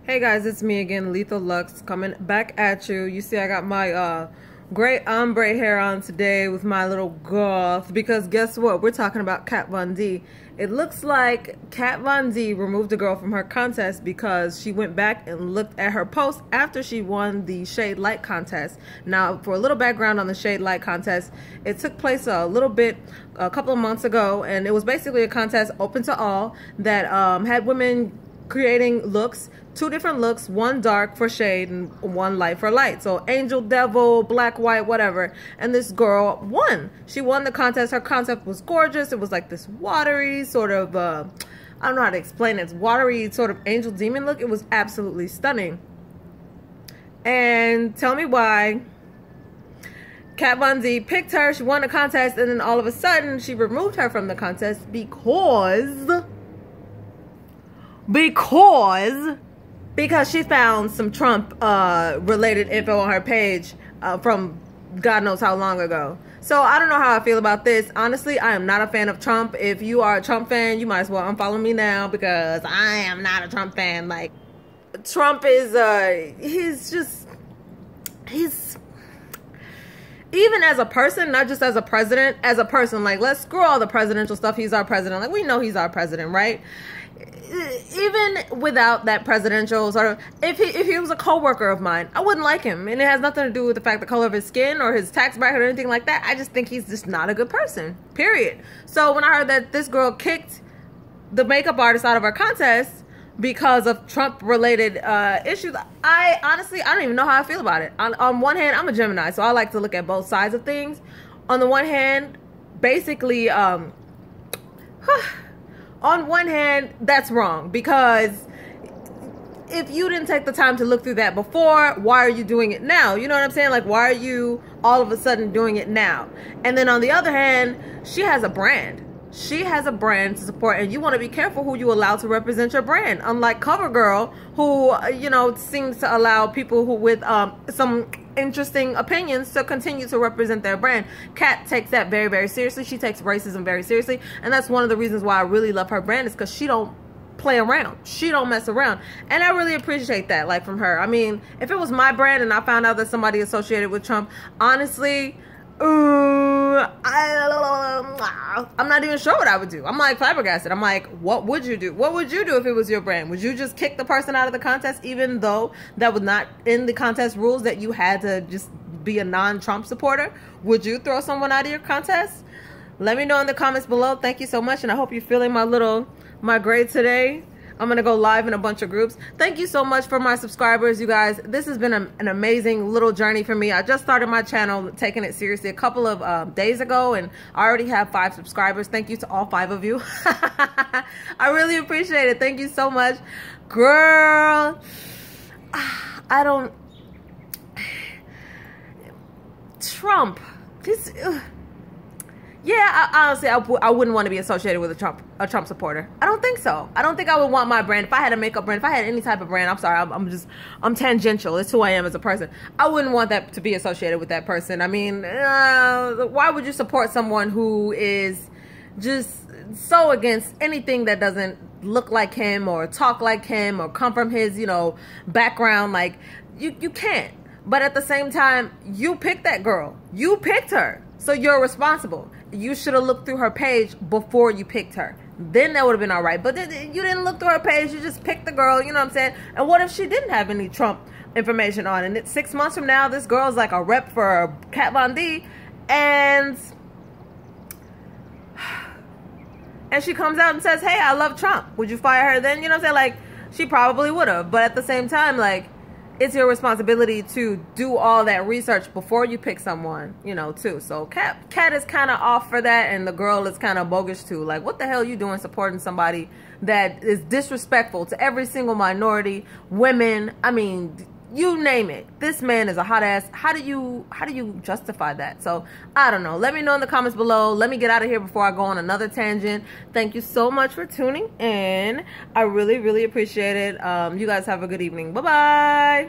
Hey guys, it's me again, Lethal Lux, coming back at you. You see I got my great ombre hair on today with my little goth, because guess what? We're talking about Kat Von D. It looks like Kat Von D removed a girl from her contest because she went back and looked at her post after she won the Shade Light contest. Now, for a little background on the Shade Light contest, it took place a couple of months ago, and it was basically a contest open to all that had women creating looks, two different looks, one dark for shade and one light for light. So angel, devil, black, white, whatever. And this girl won. She won the contest. Her concept was gorgeous. It was like this watery sort of, I don't know how to explain it. It's watery sort of angel demon look. It was absolutely stunning. And tell me why Kat Von D picked her. She won the contest, and then all of a sudden she removed her from the contest because she found some Trump related info on her page from God knows how long ago. So I don't know how I feel about this. Honestly, I am not a fan of Trump. If you are a Trump fan, you might as well unfollow me now, because I am not a Trump fan. Like, Trump is he's even as a person, not just as a president, as a person, like, let's screw all the presidential stuff. He's our president. Like, we know he's our president, right? Even without that presidential sort of, if he was a co-worker of mine, I wouldn't like him. And it has nothing to do with the fact, the color of his skin or his tax bracket or anything like that. I just think he's just not a good person, period. So when I heard that this girl kicked the makeup artist out of her contest because of Trump related issues, I honestly, I don't even know how I feel about it. On one hand, I'm a Gemini, so I like to look at both sides of things. On the one hand, basically, on one hand, that's wrong, because if you didn't take the time to look through that before, why are you doing it now? You know what I'm saying? Like, why are you all of a sudden doing it now? And then on the other hand, she has a brand. She has a brand to support, and you want to be careful who you allow to represent your brand. Unlike CoverGirl, who, you know, seems to allow people who with some interesting opinions to continue to represent their brand. Kat takes that very, very seriously. She takes racism very seriously, and that's one of the reasons why I really love her brand, is because she don't play around. She don't mess around, and I really appreciate that, like, from her. I mean, if it was my brand and I found out that somebody associated with Trump, honestly, I'm not even sure what I would do. I'm like flabbergasted. I'm like, what would you do? What would you do if it was your brand? Would you just kick the person out of the contest, even though that was not in the contest rules, that you had to just be a non-Trump supporter? Would you throw someone out of your contest? Let me know in the comments below. Thank you so much, and I hope you're feeling my grade today. I'm going to go live in a bunch of groups. Thank you so much for my subscribers, you guys. This has been an amazing little journey for me. I just started my channel, taking it seriously, a couple of days ago, and I already have 5 subscribers. Thank you to all 5 of you. I really appreciate it. Thank you so much. Girl, Trump. This... Yeah, honestly, I wouldn't want to be associated with a Trump supporter. I don't think so. I don't think I would want my brand. If I had a makeup brand, if I had any type of brand, I'm sorry, I'm tangential. It's who I am as a person. I wouldn't want that to be associated with that person. I mean, why would you support someone who is just so against anything that doesn't look like him or talk like him or come from his, you know, background? Like, you can't. But at the same time, you picked that girl. You picked her. So you're responsible. You should have looked through her page before you picked her. Then that would have been all right. But you didn't look through her page. You just picked the girl. You know what I'm saying? And what if she didn't have any Trump information on? And 6 months from now, this girl's like a rep for Kat Von D. And she comes out and says, hey, I love Trump. Would you fire her then? You know what I'm saying? Like, she probably would have. But at the same time, like, it's your responsibility to do all that research before you pick someone, you know, too. So Kat is kind of off for that, and the girl is kind of bogus too. Like, what the hell are you doing supporting somebody that is disrespectful to every single minority, women? I mean, you name it. This man is a hot ass. How do you justify that? So I don't know. Let me know in the comments below. Let me get out of here before I go on another tangent. Thank you so much for tuning in. I really, really appreciate it. You guys have a good evening. Bye bye.